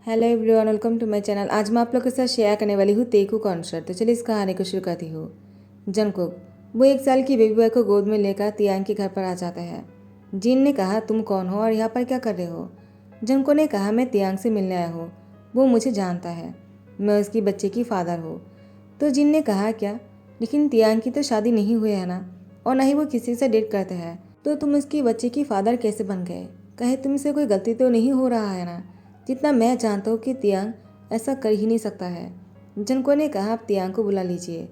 Hello everyone, welcome to my channel. आज मैं आप लोग के साथ शेयर करने वाली हूँ तेकू कॉन्सर्ट। तो चलिए इस कहानी को शुरू करती हूँ। जंगकुक वो 1 साल की बेबी बॉय को गोद में लेकर तियांग के घर पर आ जाता है। जिन ने कहा, तुम कौन हो और यहाँ पर क्या कर रहे हो? जंगकुक ने कहा, मैं तियांग से मिलने आया हूँ, वो मुझे जानता है, मैं उसकी बच्चे की फादर हूँ। तो जिन ने कहा, क्या? लेकिन तियांग की तो शादी नहीं हुई है ना, और ना ही वो किसी से डेट करते हैं, तो तुम उसकी बच्चे की फादर कैसे बन गए? कहीं तुमसे कोई गलती तो नहीं हो रहा है ना? जितना मैं जानता हूँ कि तियांग ऐसा कर ही नहीं सकता है। जनको ने कहा, आप तियांग को बुला लीजिए,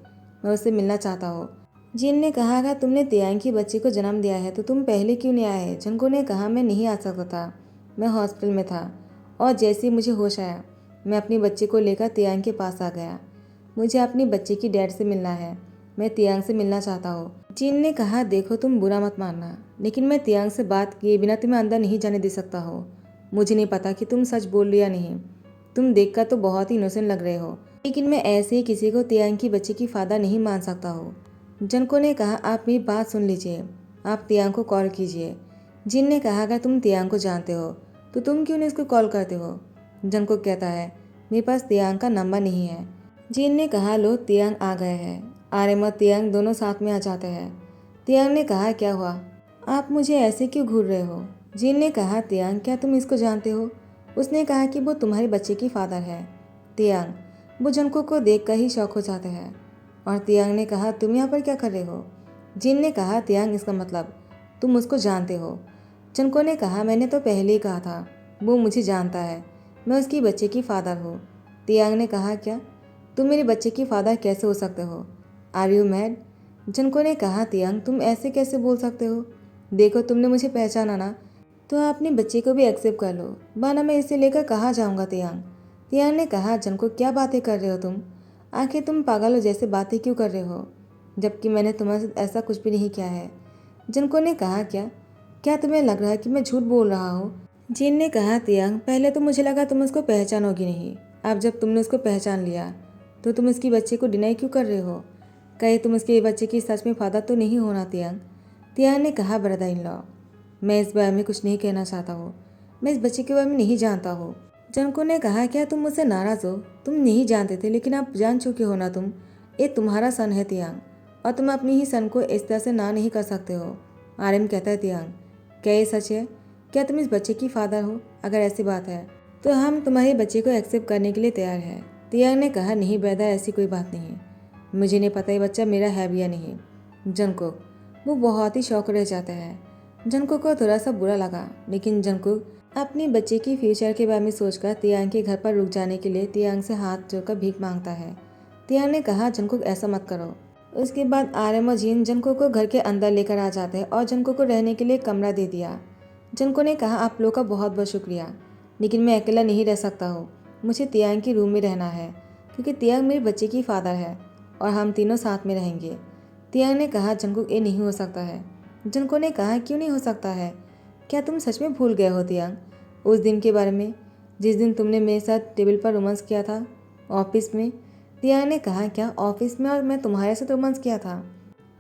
मैं उससे मिलना चाहता हूँ। जिन ने कहा, अगर तुमने तियांग की बच्ची को जन्म दिया है तो तुम पहले क्यों नहीं आए? जनको ने कहा, मैं नहीं आ सकता था, मैं हॉस्पिटल में था, और जैसे ही मुझे होश आया मैं अपनी बच्ची को लेकर तियांग के पास आ गया। मुझे अपनी बच्ची की डैड से मिलना है, मैं तियांग से मिलना चाहता हूँ। जिन ने कहा, देखो तुम बुरा मत मानना, लेकिन मैं तियांग से बात किए बिना तुम्हें अंदर नहीं जाने दे सकता हो। मुझे नहीं पता कि तुम सच बोल रहे या नहीं, तुम देखकर तो बहुत ही इनोसेंट लग रहे हो, लेकिन मैं ऐसे ही किसी को तियांग की बच्ची की फादर नहीं मान सकता हो। जनको ने कहा, आप मेरी बात सुन लीजिए, आप तियांग को कॉल कीजिए। जिन ने कहा, अगर तुम तियांग को जानते हो तो तुम क्यों नहीं उसको कॉल करते हो? जनको कहता है, मेरे पास तियांग का नंबर नहीं है। जिन ने कहा, लो तियांग आ गए हैं। आर्यन और तियांग दोनों साथ में आ जाते हैं। तियांग ने कहा, क्या हुआ, आप मुझे ऐसे क्यों घूर रहे हो? जिन ने कहा, तियांग क्या तुम इसको जानते हो? उसने कहा कि वो तुम्हारे बच्चे की फादर है। तियांग वो जनको को देखकर ही शौक हो जाते हैं, और तियांग ने कहा, तुम यहाँ पर क्या कर रहे हो? जिन ने कहा, तियांग इसका मतलब तुम उसको जानते हो। जनको ने कहा, मैंने तो पहले ही कहा था, वो मुझे जानता है, मैं उसकी बच्चे की फादर हूँ। तियांग ने कहा, क्या तुम मेरे बच्चे की फादर कैसे हो सकते हो? Are you mad? जनको ने कहा, तियांग तुम ऐसे कैसे बोल सकते हो? देखो तुमने मुझे पहचाना ना, तो अपने बच्चे को भी एक्सेप्ट कर लो, वरना मैं इसे लेकर कहाँ जाऊँगा? तियांग तियांग ने कहा, जनको क्या बातें कर रहे हो तुम? आखिर तुम पागलों जैसे बातें क्यों कर रहे हो, जबकि मैंने तुम्हारे साथ ऐसा कुछ भी नहीं किया है। जनको ने कहा, क्या क्या तुम्हें लग रहा है कि मैं झूठ बोल रहा हूँ? जिन ने कहा, तियांग पहले तो मुझे लगा तुम उसको पहचानोगी नहीं, अब जब तुमने उसको पहचान लिया तो तुम उसकी बच्चे को डिनाई क्यों कर रहे हो? कहीं तुम उसके बच्चे की सच में फादर तो नहीं होना? तियांग तियांग ने कहा, ब्रदर इन लॉ, मैं इस बारे में कुछ नहीं कहना चाहता हूँ, मैं इस बच्चे के बारे में नहीं जानता हूँ। जनको ने कहा, क्या तुम मुझसे नाराज हो? तुम नहीं जानते थे, लेकिन आप जान चुके हो ना, तुम ये तुम्हारा सन है तियांग, और तुम अपनी ही सन को इस तरह से ना नहीं कर सकते हो। आर्यन कहता है, तियांग क्या ये सच है? क्या तुम इस बच्चे की फादर हो? अगर ऐसी बात है तो हम तुम्हारे बच्चे को एक्सेप्ट करने के लिए तैयार है। तियांग ने कहा, नहीं ब्रदर, ऐसी कोई बात नहीं, मुझे नहीं पता ये बच्चा मेरा है भी या नहीं। जंकुक वो बहुत ही शौक रह जाता है। जंकुक को थोड़ा सा बुरा लगा, लेकिन जंकुक अपनी बच्चे की फ्यूचर के बारे में सोचकर तियांग के घर पर रुक जाने के लिए तियांग से हाथ जोड़कर भीख मांगता है। तियांग ने कहा, जंकुक ऐसा मत करो। उसके बाद आर्यन और जीन जंकुक को घर के अंदर लेकर आ जाते हैं और जंकुक को रहने के लिए कमरा दे दिया। जंकुक ने कहा, आप लोग का बहुत बहुत शुक्रिया, लेकिन मैं अकेला नहीं रह सकता हूँ, मुझे तियांग की रूम में रहना है, क्योंकि तियांग मेरे बच्चे की फादर है और हम तीनों साथ में रहेंगे। तियांग ने कहा, जंकुक ये नहीं हो सकता है। जंकुक ने कहा, क्यों नहीं हो सकता है? क्या तुम सच में भूल गए हो तियांग उस दिन के बारे में, जिस दिन तुमने मेरे साथ टेबल पर रोमांस किया था ऑफिस में? तियांग ने कहा, क्या ऑफिस में और मैं तुम्हारे साथ रोमांस किया था?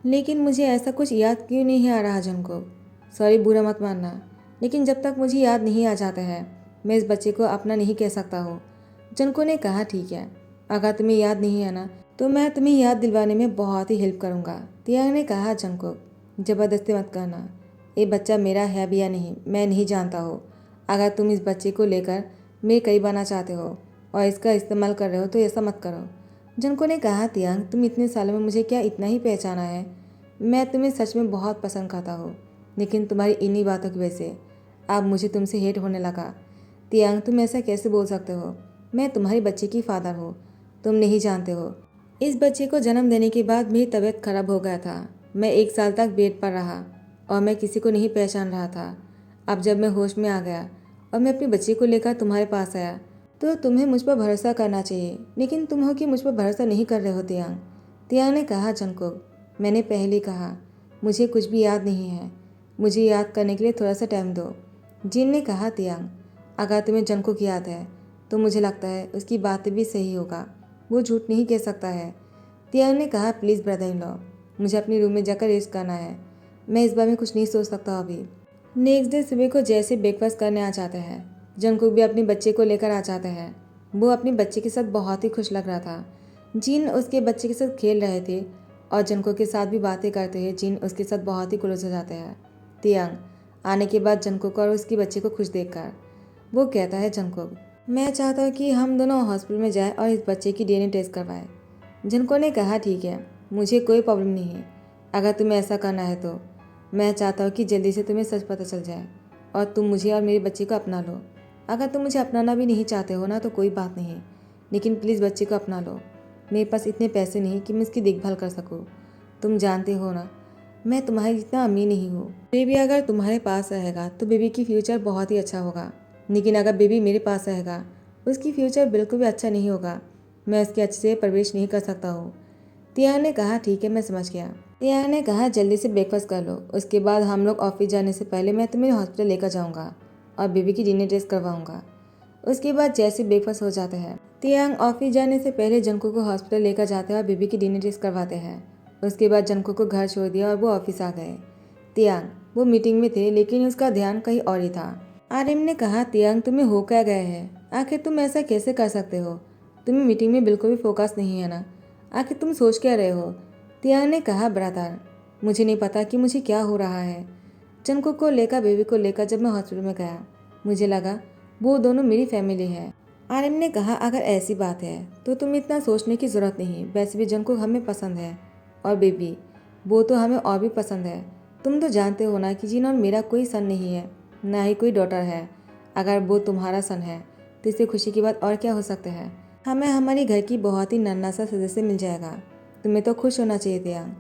लेकिन मुझे ऐसा कुछ याद क्यों नहीं आ रहा जंकुक? सॉरी, बुरा मत मानना, लेकिन जब तक मुझे याद नहीं आ जाता है मैं इस बच्चे को अपना नहीं कह सकता हूँ। जंकुक ने कहा, ठीक है, अगर तुम्हें याद नहीं है ना, तो मैं तुम्हें याद दिलवाने में बहुत ही हेल्प करूँगा। तियांग ने कहा, जंकुक ज़बरदस्ती मत करना, ये बच्चा मेरा है भी या नहीं मैं नहीं जानता हूँ। अगर तुम इस बच्चे को लेकर मेरे करीब आना चाहते हो और इसका इस्तेमाल कर रहे हो तो ऐसा मत करो। जंकुक ने कहा, तियांग तुम इतने सालों में मुझे क्या इतना ही पहचाना है? मैं तुम्हें सच में बहुत पसंद करता हूँ, लेकिन तुम्हारी इन्हीं बातों की वजह से अब मुझे तुमसे हेट होने लगा। तियांग तुम ऐसा कैसे बोल सकते हो? मैं तुम्हारी बच्चे की फादर हूँ, तुम नहीं जानते हो। इस बच्चे को जन्म देने के बाद मेरी तबीयत खराब हो गया था, मैं 1 साल तक बेड पर रहा और मैं किसी को नहीं पहचान रहा था। अब जब मैं होश में आ गया और मैं अपने बच्चे को लेकर तुम्हारे पास आया तो तुम्हें मुझ पर भरोसा करना चाहिए, लेकिन तुम हो कि मुझ पर भरोसा नहीं कर रहे हो। तियांग तियांग ने कहा, जंकुक मैंने पहले कहा मुझे कुछ भी याद नहीं है, मुझे याद करने के लिए थोड़ा सा टाइम दो। जिन ने कहा, तियांग अगर तुम्हें जंकुक याद है तो मुझे लगता है उसकी बातें भी सही होगा, वो झूठ नहीं कह सकता है। तियांग ने कहा, प्लीज़ ब्रदर इन लॉ, मुझे अपने रूम में जाकर रेस्ट करना है, मैं इस बारे में कुछ नहीं सोच सकता अभी। नेक्स्ट डे सुबह को जैसे ब्रेकफास्ट करने आ जाते हैं जंगकुक भी अपने बच्चे को लेकर आ जाता है। वो अपने बच्चे के साथ बहुत ही खुश लग रहा था। जिन उसके बच्चे के साथ खेल रहे थे और जंगकुक के साथ भी बातें करते हैं। जिन उसके साथ बहुत ही क्लोज हो जाते हैं। तियांग आने के बाद जंगकुक और उसके बच्चे को खुश देखकर वो कहता है, जंगकुक मैं चाहता हूँ कि हम दोनों हॉस्पिटल में जाएं और इस बच्चे की डीएनए टेस्ट करवाएं। जंगकुक ने कहा, ठीक है, मुझे कोई प्रॉब्लम नहीं है। अगर तुम्हें ऐसा करना है तो मैं चाहता हूँ कि जल्दी से तुम्हें सच पता चल जाए और तुम मुझे और मेरे बच्चे को अपना लो। अगर तुम मुझे अपनाना भी नहीं चाहते हो ना तो कोई बात नहीं, लेकिन प्लीज़ बच्चे को अपना लो। मेरे पास इतने पैसे नहीं कि मैं इसकी देखभाल कर सकूँ। तुम जानते हो ना, मैं तुम्हारे जितना अमीर नहीं हूँ। बेबी अगर तुम्हारे पास रहेगा तो बेबी की फ्यूचर बहुत ही अच्छा होगा, लेकिन अगर बेबी मेरे पास रहेगा उसकी फ्यूचर बिल्कुल भी अच्छा नहीं होगा। मैं उसकी अच्छे से परवरिश नहीं कर सकता हूँ। तियांग ने कहा, ठीक है, मैं समझ गया। तियांग ने कहा, जल्दी से ब्रेकफास्ट कर लो, उसके बाद हम लोग ऑफिस जाने से पहले मैं तुम्हें हॉस्पिटल लेकर जाऊँगा और बेबी की डीएनए टेस्ट करवाऊँगा। उसके बाद जैसे ब्रेकफास्ट हो जाता है, तियांग ऑफिस जाने से पहले जंगकुक को हॉस्पिटल लेकर जाते हैं और बेबी की डीएनए टेस्ट करवाते हैं। उसके बाद जंगकुक को घर छोड़ दिया और वो ऑफिस आ गए। तियांग वो मीटिंग में थे, लेकिन उसका ध्यान कहीं और ही था। आर्यन ने कहा, तियांग तुम्हें हो क्या गया है? आखिर तुम ऐसा कैसे कर सकते हो? तुम्हें मीटिंग में बिल्कुल भी फोकस नहीं है ना? आखिर तुम सोच क्या रहे हो? तियांग ने कहा, ब्रदर मुझे नहीं पता कि मुझे क्या हो रहा है। जंगकुक को लेकर बेबी को लेकर जब मैं हॉस्पिटल में गया, मुझे लगा वो दोनों मेरी फैमिली है। आर्यन ने कहा, अगर ऐसी बात है तो तुम्हें इतना सोचने की जरूरत नहीं। वैसे भी जंगकुक हमें पसंद है और बेबी वो तो हमें और भी पसंद है। तुम तो जानते हो ना कि जिन और मेरा कोई सन नहीं है, ना ही कोई डॉटर है। अगर वो तुम्हारा सन है तो इससे खुशी की बात और क्या हो सकता है? हमें हमारी घर की बहुत ही नन्हा सा सदस्य मिल जाएगा। तुम्हें तो खुश होना चाहिए तियांग।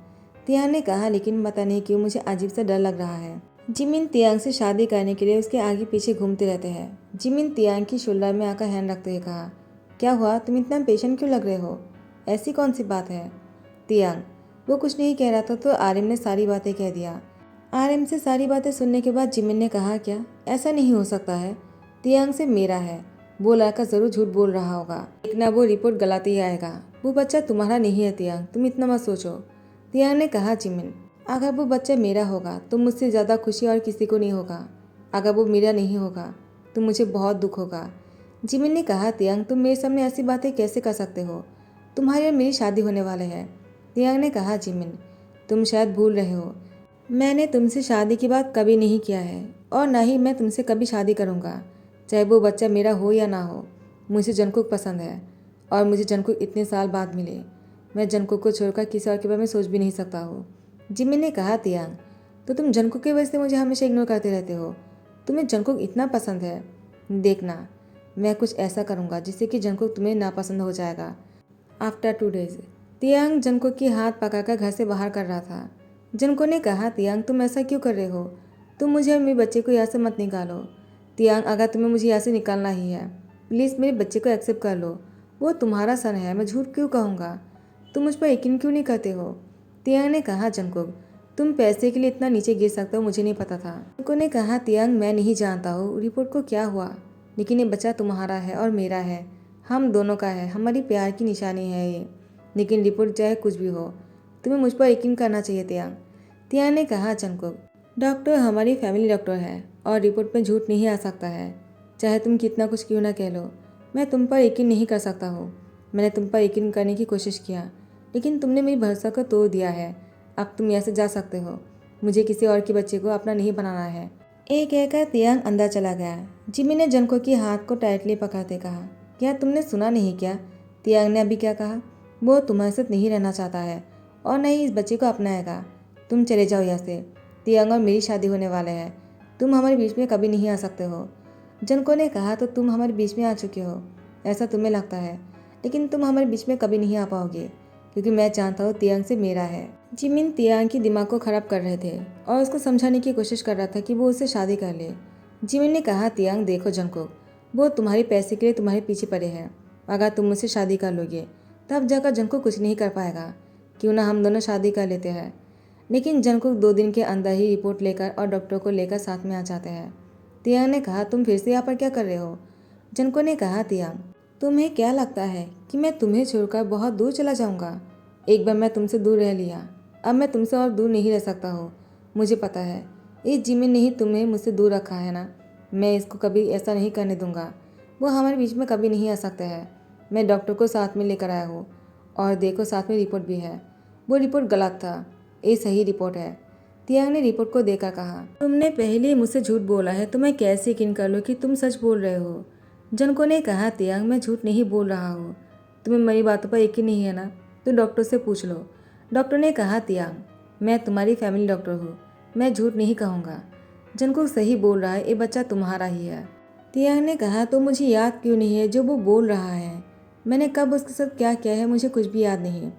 तियांग ने कहा, लेकिन पता नहीं क्यों मुझे अजीब सा डर लग रहा है। जिमिन तियांग से शादी करने के लिए उसके आगे पीछे घूमते रहते हैं। जिमिन तियांग की शोल्डर में आकर हैंड रखते हुए कहा, क्या हुआ, तुम इतना पेशेंट क्यों लग रहे हो? ऐसी कौन सी बात है? तियांग वो कुछ नहीं कह रहा था तो आर्यन ने सारी बातें कह दिया। आर्यन से सारी बातें सुनने के बाद जिमिन ने कहा, क्या ऐसा नहीं हो सकता है? तियांग से मेरा है, वो लड़का जरूर झूठ बोल रहा होगा, देखना वो रिपोर्ट गलत ही आएगा। वो बच्चा तुम्हारा नहीं है तियांग, तुम इतना मत सोचो। तियांग ने कहा, जिमिन अगर वो बच्चा मेरा होगा तो मुझसे ज़्यादा खुशी और किसी को नहीं होगा। अगर वो मेरा नहीं होगा तो मुझे बहुत दुख होगा। जिमिन ने कहा, तियांग तुम मेरे सामने ऐसी बातें कैसे कर सकते हो? तुम्हारी और मेरी शादी होने वाले है। तियांग ने कहा, जिमिन तुम शायद भूल रहे हो, मैंने तुमसे शादी की बात कभी नहीं किया है और ना ही मैं तुमसे कभी शादी करूँगा, चाहे वो बच्चा मेरा हो या ना हो। मुझे जंगकुक पसंद है और मुझे जंगकुक इतने साल बाद मिले। मैं जंगकुक को छोड़कर किसी और के बारे में सोच भी नहीं सकता हूँ। जिमिन ने कहा, तियांग तो तुम जंगकुक की वजह से मुझे हमेशा इग्नोर करते रहते हो। तुम्हें जंगकुक इतना पसंद है, देखना मैं कुछ ऐसा करूँगा जिससे कि जंगकुक तुम्हें नापसंद हो जाएगा। आफ्टर 2 डेज तियांग जंगकुक की हाथ पकड़कर घर से बाहर कर रहा था। जंगकुक ने कहा, तियांग तुम ऐसा क्यों कर रहे हो? तुम मुझे और मेरे बच्चे को यहाँ से मत निकालो। तियांग अगर तुम्हें मुझे यहाँ से निकालना ही है, प्लीज़ मेरे बच्चे को एक्सेप्ट कर लो। वो तुम्हारा सन है, मैं झूठ क्यों कहूँगा? तुम मुझ पर यकीन क्यों नहीं करते हो? तियांग ने कहा, जंगकुक तुम पैसे के लिए इतना नीचे गिर सकते हो मुझे नहीं पता था। जंगकुक ने कहा, तियांग मैं नहीं जानता हूँ रिपोर्ट को क्या हुआ, लेकिन ये बच्चा तुम्हारा है और मेरा है, हम दोनों का है, हमारी प्यार की निशानी है ये। लेकिन रिपोर्ट चाहे कुछ भी हो, तुम्हें मुझ पर यकीन करना चाहिए तियांग। तियांग ने कहा, जंगकुक डॉक्टर हमारी फैमिली डॉक्टर है और रिपोर्ट पर झूठ नहीं आ सकता है, चाहे तुम कितना कुछ क्यों ना कह लो। मैं तुम पर यकीन नहीं कर सकता हूँ। मैंने तुम पर यकीन करने की कोशिश किया, लेकिन तुमने मेरी भरोसा को तोड़ दिया है। अब तुम यहाँ से जा सकते हो, मुझे किसी और के बच्चे को अपना नहीं बनाना है। एक कहकर तियांग अंदर चला गया। जिमी ने जंगकुक के हाथ को टाइटली पकड़ते कहा, क्या तुमने सुना नहीं क्या? तियांग ने अभी क्या कहा? वो तुम्हारे साथ नहीं रहना चाहता है और न ही इस बच्चे को अपनाएगा। तुम चले जाओ यहाँ से, तियांग और मेरी शादी होने वाले हैं, तुम हमारे बीच में कभी नहीं आ सकते हो। जंगकुक ने कहा, तो तुम हमारे बीच में आ चुके हो, ऐसा तुम्हें लगता है, लेकिन तुम हमारे बीच में कभी नहीं आ पाओगे, क्योंकि मैं जानता हूँ तियांग से मेरा है। जिमिन तियांग की दिमाग को खराब कर रहे थे और उसको समझाने की कोशिश कर रहा था कि वो उससे शादी कर ले। जिमिन ने कहा, तियांग देखो जंगकुक, वो तुम्हारे पैसे के लिए तुम्हारे पीछे पड़े हैं। अगर तुम मुझसे शादी कर लोगे तब जाकर जंगकुक कुछ नहीं कर पाएगा। क्यों ना हम दोनों शादी कर लेते हैं। लेकिन जंगकुक 2 दिन के अंदर ही रिपोर्ट लेकर और डॉक्टर को लेकर साथ में आ जाते हैं। तियांग ने कहा, तुम फिर से यहाँ पर क्या कर रहे हो? जंगकुक ने कहा, तियांग तुम्हें क्या लगता है कि मैं तुम्हें छोड़कर बहुत दूर चला जाऊँगा? एक बार मैं तुमसे दूर रह लिया, अब मैं तुमसे और दूर नहीं रह सकता हूँ। मुझे पता है इस जिमिन ने ही तुम्हें मुझसे दूर रखा है ना। मैं इसको कभी ऐसा नहीं करने दूंगा। वो हमारे बीच में कभी नहीं आ सकता है। मैं डॉक्टर को साथ में लेकर आया हूँ और देखो साथ में रिपोर्ट भी है। वो रिपोर्ट गलत था, ये सही रिपोर्ट है। तियांग ने रिपोर्ट को देखकर कहा, तुमने पहले ही मुझसे झूठ बोला है तो मैं कैसे यकीन कर लूँ कि तुम सच बोल रहे हो। जनको ने कहा, तियांग मैं झूठ नहीं बोल रहा हूँ। तुम्हें मेरी बातों पर यकीन नहीं है ना, तो डॉक्टर से पूछ लो। डॉक्टर ने कहा, तियांग मैं तुम्हारी फैमिली डॉक्टर हूँ, मैं झूठ नहीं कहूँगा। जनको सही बोल रहा है, ये बच्चा तुम्हारा ही है। तियांग ने कहा, तो मुझे याद क्यों नहीं है जो वो बोल रहा है? मैंने कब उसके साथ क्या किया है मुझे कुछ भी याद नहीं।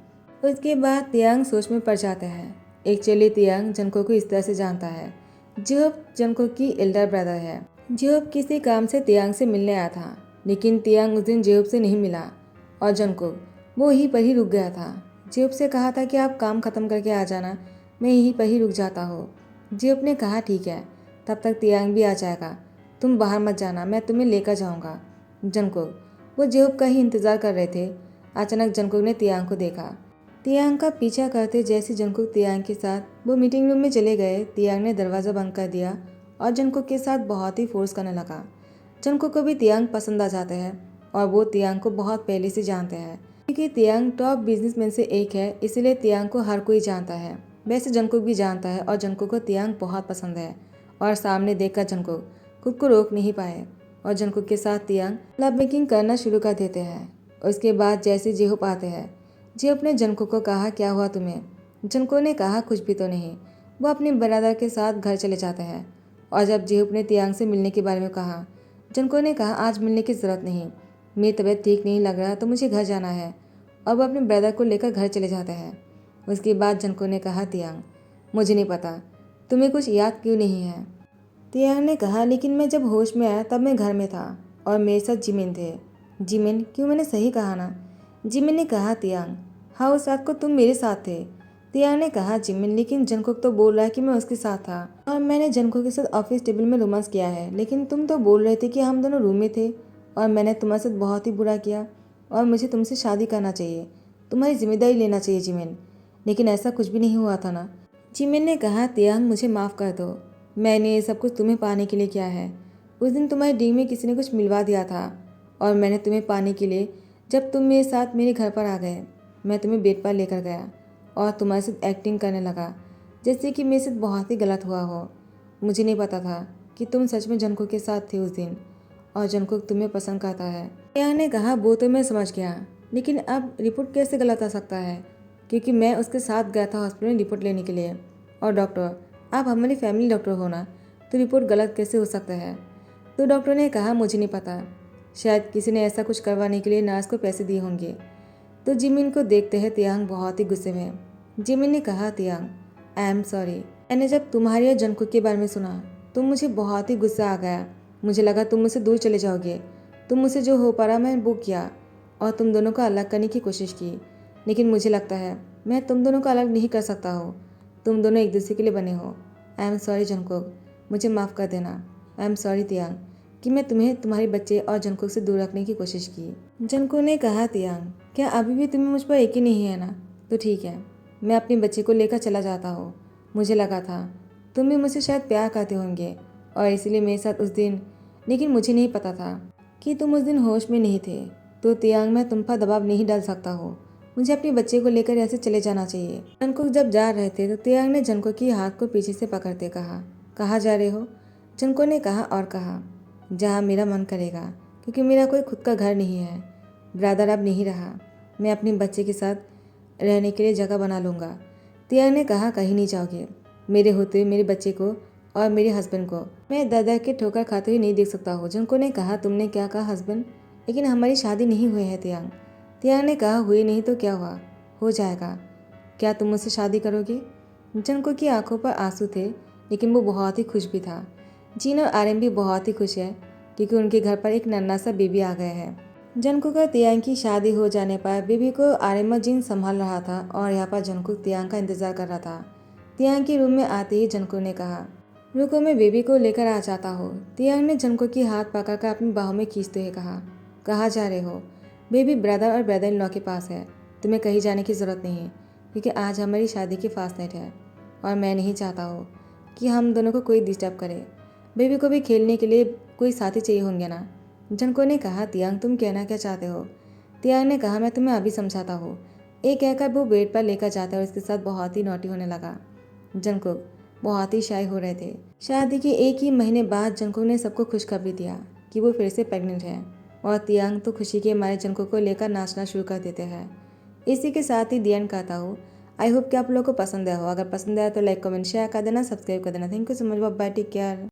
उसके बाद तियांग सोच में पड़ जाता है। एक्चुअली तियांग जनको को इस तरह से जानता है। जेहोब जनको की एल्डर ब्रदर है। जेहोब किसी काम से तियांग से मिलने आया था, लेकिन तियांग उस दिन जेहोब से नहीं मिला और जनको वो यहीं पर ही रुक गया था। जेहोब से कहा था कि आप काम खत्म करके आ जाना, मैं यहीं पर ही रुक जाता हूँ। जेहोब ने कहा, ठीक है, तब तक तियांग भी आ जाएगा, तुम बाहर मत जाना, मैं तुम्हें लेकर जाऊँगा। जनको वो जेहोब का ही इंतज़ार कर रहे थे। अचानक जंकुक ने तियांग को देखा। तियांग का पीछा करते जैसे जंकुक तियांग के साथ वो मीटिंग रूम में चले गए, तियांग ने दरवाज़ा बंद कर दिया और जंकुक के साथ बहुत ही फोर्स करने लगा। जंकुक को भी तियांग पसंद आ जाते हैं और वो तियांग को बहुत पहले से जानते हैं, क्योंकि तियांग टॉप बिजनेसमैन से एक है, इसलिए तियांग को हर कोई जानता है। वैसे जंकुक भी जानता है और जंकुक को तियांग बहुत पसंद है और सामने देखकर जंकुक खुद को रोक नहीं पाए और जंकुक के साथ तियांग लव मेकिंग करना शुरू कर देते हैं। उसके बाद जैसे जेहोप आते हैं, जेहोप ने जंकुक को कहा, क्या हुआ तुम्हें? जंकुक ने कहा, कुछ भी तो नहीं। वो अपने ब्रदर के साथ घर चले जाते हैं और जब जेहोप ने तियांग से मिलने के बारे में कहा, जंकुक ने कहा, आज मिलने की ज़रूरत नहीं, मेरी तबीयत ठीक नहीं लग रहा तो मुझे घर जाना है, और वो अपने ब्रदर को लेकर घर चले जाते हैं। उसके बाद जंकुक ने कहा, तियांग मुझे नहीं पता तुम्हें कुछ याद क्यों नहीं है। तियांग ने कहा, लेकिन मैं जब होश में आया तब मैं घर में था और मेरे साथ जिमिन थे। जिमिन? क्यों, मैंने सही कहा ना? जिमिन ने कहा, तियांग हाँ, उस रात को तुम मेरे साथ थे। तियांग ने कहा, जिमिन लेकिन जंकुक तो बोल रहा है कि मैं उसके साथ था और मैंने जंकुक के साथ ऑफिस टेबल में रोमांस किया है, लेकिन तुम तो बोल रहे थे कि हम दोनों रूम में थे और मैंने तुम्हारे साथ बहुत ही बुरा किया और मुझे तुमसे शादी करना चाहिए, तुम्हारी जिम्मेदारी लेना चाहिए जिमिन, लेकिन ऐसा कुछ भी नहीं हुआ था ना। जिमिन ने कहा, तियांग मुझे माफ़ कर दो, मैंने ये सब कुछ तुम्हें पाने के लिए किया है। उस दिन तुम्हारी ड्रीम में किसी ने कुछ मिलवा दिया था और मैंने तुम्हें पाने के लिए जब तुम मेरे साथ मेरे घर पर आ गए, मैं तुम्हें बेड पर लेकर गया और तुम्हारे साथ एक्टिंग करने लगा जैसे कि मेरे साथ बहुत ही गलत हुआ हो। मुझे नहीं पता था कि तुम सच में जंकुक के साथ थे उस दिन और जंकुक तुम्हें पसंद करता है। तियांग ने कहा, वो तो मैं समझ गया, लेकिन अब रिपोर्ट कैसे गलत आ सकता है, क्योंकि मैं उसके साथ गया था हॉस्पिटल में रिपोर्ट लेने के लिए। और डॉक्टर, आप हमारी फैमिली डॉक्टर हो ना, तो रिपोर्ट गलत कैसे हो सकता है? तो डॉक्टर ने कहा, मुझे नहीं पता, शायद किसी ने ऐसा कुछ करवाने के लिए नर्स को पैसे दिए होंगे। तो जिमिन को देखते हैं तियांग बहुत ही गुस्से में। जिमिन ने कहा, तियांग आई एम सॉरी, मैंने जब तुम्हारी और जंकुक के बारे में सुना तो मुझे बहुत ही गुस्सा आ गया। मुझे लगा तुम मुझसे दूर चले जाओगे, तुम मुझसे जो हो पा रहा मैं वो किया और तुम दोनों को अलग करने की कोशिश की, लेकिन मुझे लगता है मैं तुम दोनों को अलग नहीं कर सकता हो, तुम दोनों एक दूसरे के लिए बने हो। आई एम सॉरी जंकुक, मुझे माफ़ कर देना। आई एम सॉरी तियांग कि मैं तुम्हें तुम्हारे बच्चे और जंकुक से दूर रखने की कोशिश की। जंकुक ने कहा, तियांग क्या अभी भी तुम्हें मुझ पर यकीन नहीं है ना? तो ठीक है, मैं अपने बच्चे को लेकर चला जाता हूँ। मुझे लगा था तुम भी मुझसे शायद प्यार करते होंगे और इसलिए मेरे साथ उस दिन, लेकिन मुझे नहीं पता था कि तुम उस दिन होश में नहीं थे। तो तियांग मैं तुम पर दबाव नहीं डाल सकता हूँ, मुझे अपने बच्चे को लेकर ऐसे चले जाना चाहिए। जंकुक जब जा रहे थे तो तियांग ने जंकुक की हाथ को पीछे से पकड़ते कहा, कहाँ जा रहे हो? जंकुक ने कहा, और कहा, जहाँ मेरा मन करेगा, क्योंकि मेरा कोई खुद का घर नहीं है, ब्रदर अब नहीं रहा, मैं अपने बच्चे के साथ रहने के लिए जगह बना लूँगा। तियांग ने कहा, कहीं नहीं जाओगे, मेरे होते मेरे बच्चे को और मेरे हस्बैंड को मैं दादा के ठोकर खाते हुए नहीं देख सकता हूँ। जंकुक ने कहा, तुमने क्या कहा हस्बैंड? लेकिन हमारी शादी नहीं हुई है तियांग। तियांग ने कहा, हुई नहीं तो क्या हुआ, हो जाएगा, क्या तुम मुझसे शादी करोगे? जंकुक की आंखों पर आंसू थे, लेकिन वो बहुत ही खुश भी था। जीन और आर्यन भी बहुत ही खुश है क्योंकि उनके घर पर एक नन्हा सा बेबी आ गया है। जंकुक और तियांग की शादी हो जाने पर बेबी को आर्यन और जीन संभाल रहा था और यहाँ पर जंकुक तियांग का इंतजार कर रहा था। तियांग के रूम में आते ही जंकुक ने कहा, रुको, मैं बेबी को लेकर आ जाता हूँ। तियांग ने जंकुक की हाथ पकड़कर अपनी बाहों में खींचते हुए कहा, कहाँ जा रहे हो? बेबी ब्रदर और ब्रदर इन लॉ के पास है, तुम्हें कहीं जाने की ज़रूरत नहीं है, क्योंकि आज हमारी शादी की फास्ट नाइट है और मैं नहीं चाहता हूँ कि हम दोनों को कोई डिस्टर्ब करे। बेबी को भी खेलने के लिए कोई साथी चाहिए होंगे ना। जनको ने कहा, तियांग तुम कहना क्या चाहते हो? तियांग ने कहा, मैं तुम्हें अभी समझाता हूँ। एक कहकर वो बेड पर लेकर जाता है और उसके साथ बहुत ही नॉटी होने लगा। जंगकुक बहुत ही शाय हो रहे थे। शादी के एक ही महीने बाद जंगकुक ने सबको खुशखबरी दिया कि वो फिर से प्रेग्नेंट है और तियांग तो खुशी के मारे जंगकुक को लेकर नाचना शुरू कर देते हैं। इसी के साथ ही दी एंड कहता हूँ। आई होप कि आप लोगों को पसंद आया हो। अगर पसंद आया तो लाइक कमेंट शेयर कर देना, सब्सक्राइब कर देना। Thank you so much, bye, take care.